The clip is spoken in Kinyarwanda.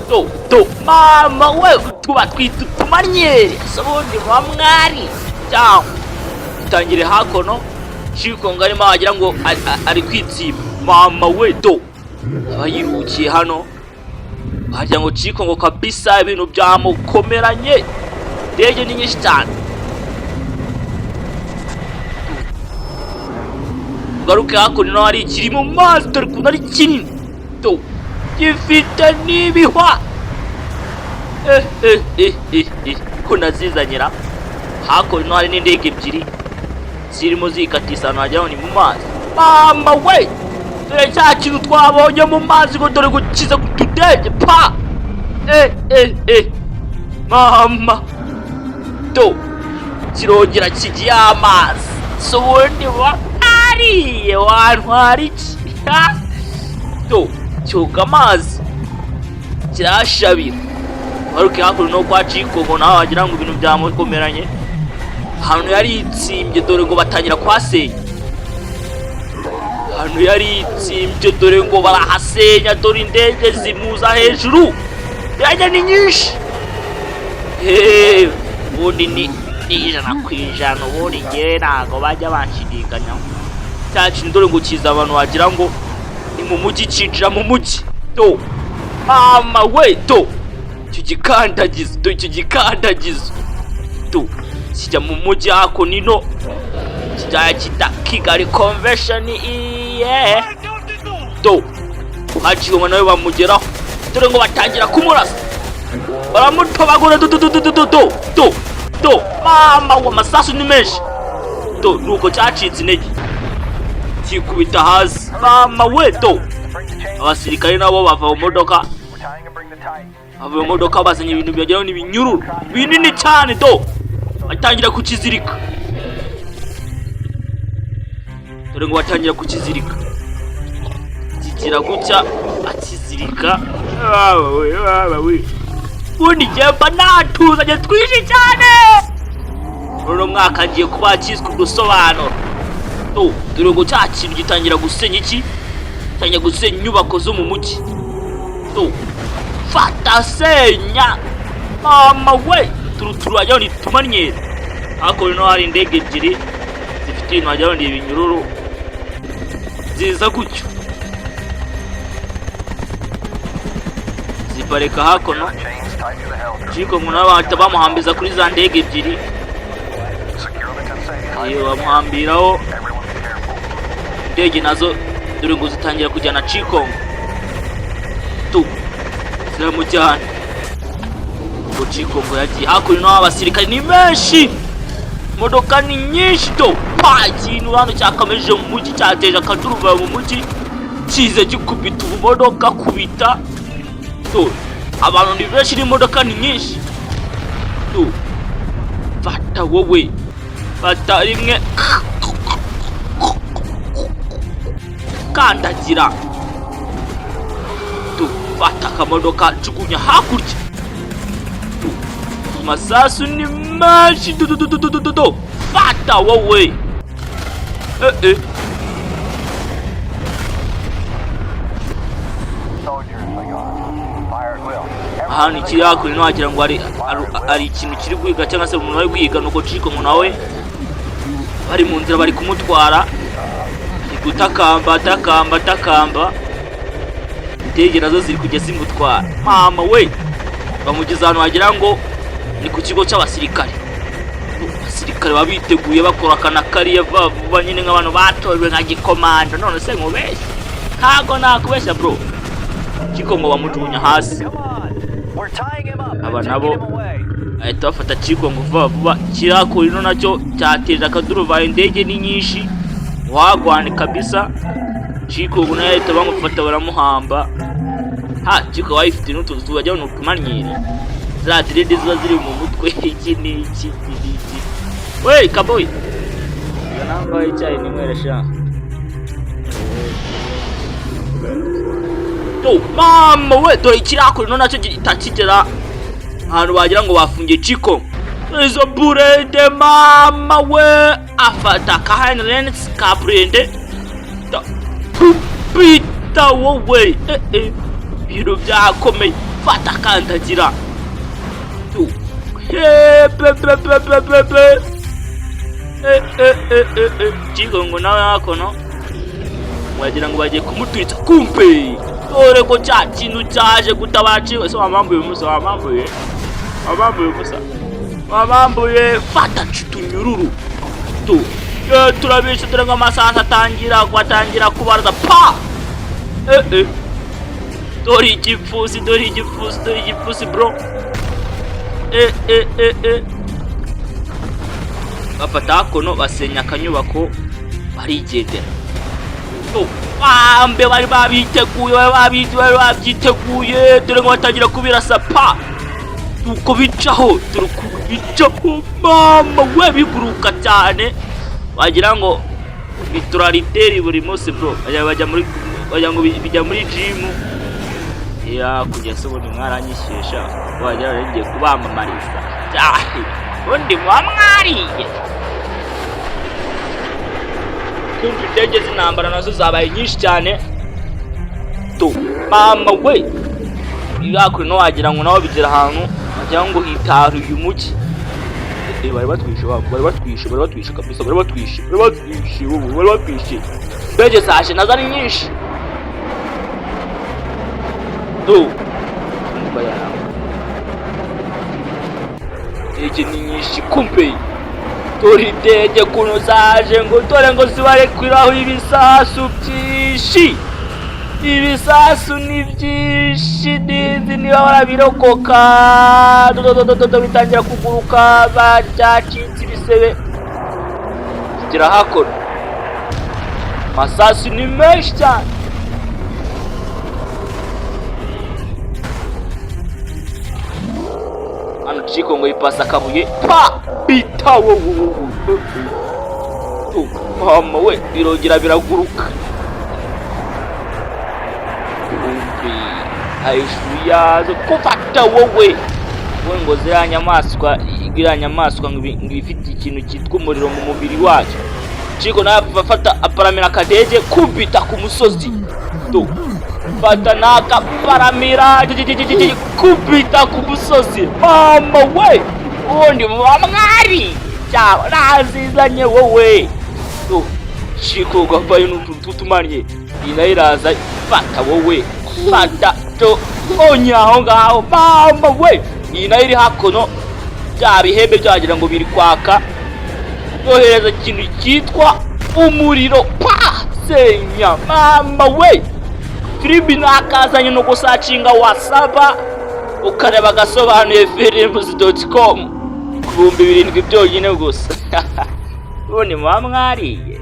to mama we tuba twitutumanye sobundi bamwari cyangwa tangire hakono Chikongo arimo agira ngo ari kwitsiba mama we to abayirukiye hano bagira ngo Chikongo kabisa ibintu byamukomeranye ndege ni nyinshi cyane garuke hakuno ari kiri mu mazi dore ko ari kinini to gifite n'ibihwa ko nazizanyira hakuno hari n'indege ebyiri zirimo zikatisana wagira ni mu mazi mama we dore cya kintu twabonye mu mazi ngo dore gukiza kutudege pa mama to kirongera kigiye amazi so ubundi ariye wantwara iki to cyuka amazi kirashabira waruke hakuno no kwa Chikongo naho wagira ngo ibintu byamukomeranye hano yari itsimbye dore ngo batangira kwasenya hano yari itsimbye dore ngo barahasenya dore indege zimuza hejuru yaje ni nyinshi ubundi ni ijana ku ijana ubundi ngewe ntago bajya banshidikanya cyacu dore ngo kiza abantu wagira ngo ni mu mujyi cinjira mu mujyi to mama we to tugikandagiza to kijya mu mujyi hako nino kijya Kigali convention to Chikongo nawe bamugeraho dore ngo batangira kumurasa baramutobagura to mama wa masasu ni menshi to nuko cyacitse intege kikubita hasi mama we to abasirikare nabo bava mu modoka bazanye ibintu byageraho n'ibinyururu binini cyane to batangira kukizirika dore ngo batangira kukizirika kigira gutya akizirika we ubundi jemba natuzanye twishi cyane uno mwaka agiye kuba kizwe udusobanuro to dore ngo cya kintu gitangira gusenya gitangira gusenya inyubako zo mu mujyi to fata senya mama we turuturu wajyaho nitumanye hako rino hari indege ebyiri zifite ibintu wajyaho ni ibinyururu ziza gutyo zipareka hakono Chikongo n'abantu bamuhambiza kuri za ndege ebyiri bamuhambiraho indege nazo dore ngo zitangira kujyana Chikongo tu ziramujyana ngo Chikongo yagiye hakuno abasirikare ni menshi modoka ni nyinshi to pa ikintu hano cyakameje mu mujyi cyateje akaduruva mu mujyi kize gikubita ubumodoka kubita to abantu ni benshi n'imodoka ni nyinshi to fata wowe fata rimwe kandagira to fata akamodoka jugunya hakurya to masasu ni menshi do fata wowe hano kiri hakurya wagira ngo ari ikintu kiri kwiga cyangwa se umuntu ari kwiga nuko Chikongo nawe bari mu nzira bari kumutwara ari gutakamba indege nazo ziri kujya zimutwara mama we bamugeza hano wagira ngo ni ku kigo cy'abasirikare abasirikare babiteguye bakora kana kariya vuba nyine nk'abantu batojwe nka gikomando none se nkubeshye ntago nakubeshya bro Chikongo bamujugunya hasi aba nabo ahita bafata Chikongo vuba kirako rino nacyo cyateje akaduruva indege ni nyinshi wagwane kabisa Chikongo naye ahita bamufata baramuhamba Chikongo wifite n'utuzu bajya n'utumanyeri za direde ziba ziri mu mutwe iki we kaboy yananga icyayi nimweresha to mama we dore kirako rino nacyo gitakigera ahantu bagira ngo bafungiye Chikongo izo burende mama we afata ka Lens ka burende kubita wowe biro byakomeye fata kandagira Chico ngo nawe hakono wagira ngo bagiye kumuturitsa kumpe dore ko cya kintu cyaje gutabara Chico so wamambuye fata tunyururu turabishe dore ngo amasaha atangira kubaraza pa dore igipfusi bro bafata hakono basenya akanyubako barigendera bambe bari babyiteguye dore ngo batangira kubirasa pa uko bicaho mama we biguruka cyane wagira ngo biturariteri buri munsi bro bajya ngo bijya muri gym ya kugeza ubu mwaranyishyesha wagira ngo ngiye kubamamariza undi mwamwariye kumva indege z'intambara nazo zabaye nyinshi cyane mama we yakuri no wagira ngo nawe bigera ahantu wagira ngo hitaruye umujyi bari batwishe kabisa bari batwishe indege zaje nazo ari nyinshi indege ni nyinshi kumpe dore indege kuno zaje ngo dore ngo zibarekwiraho ibisasu byinshi ni byinshi ndizi niba barabirokoka bitangira kuguruka bacyacitse ibisebe kigira hakono amasasu ni menshi cyane hano Chico ngo yipasa akabuye pa bita mama we birongera biraguruka ayishuyazo kufata wowe ngo ziriya nyamaswa ngo ifite ikintu cyitwa umuriro mu mubiri wacu Chico nawe bafata aparamira akadege kubita ku musozi fata nakaparamira kubita ku musozi mama we ubundi mwari cyaba nazizanye wowe Chico gavayo n'utuntu tumanye inayiraza fata wowe fata onyaho ngaho mama we inayiri hakono bya bihembe byagira ngo biri kwaka yohereza ikintu cyitwa umuriro pa senya mama we Filibi nakazanye no gusacinga wasaba ukareba Agasobanuye films.com ku 7,000 byonyine gusa ubundi mwamwariye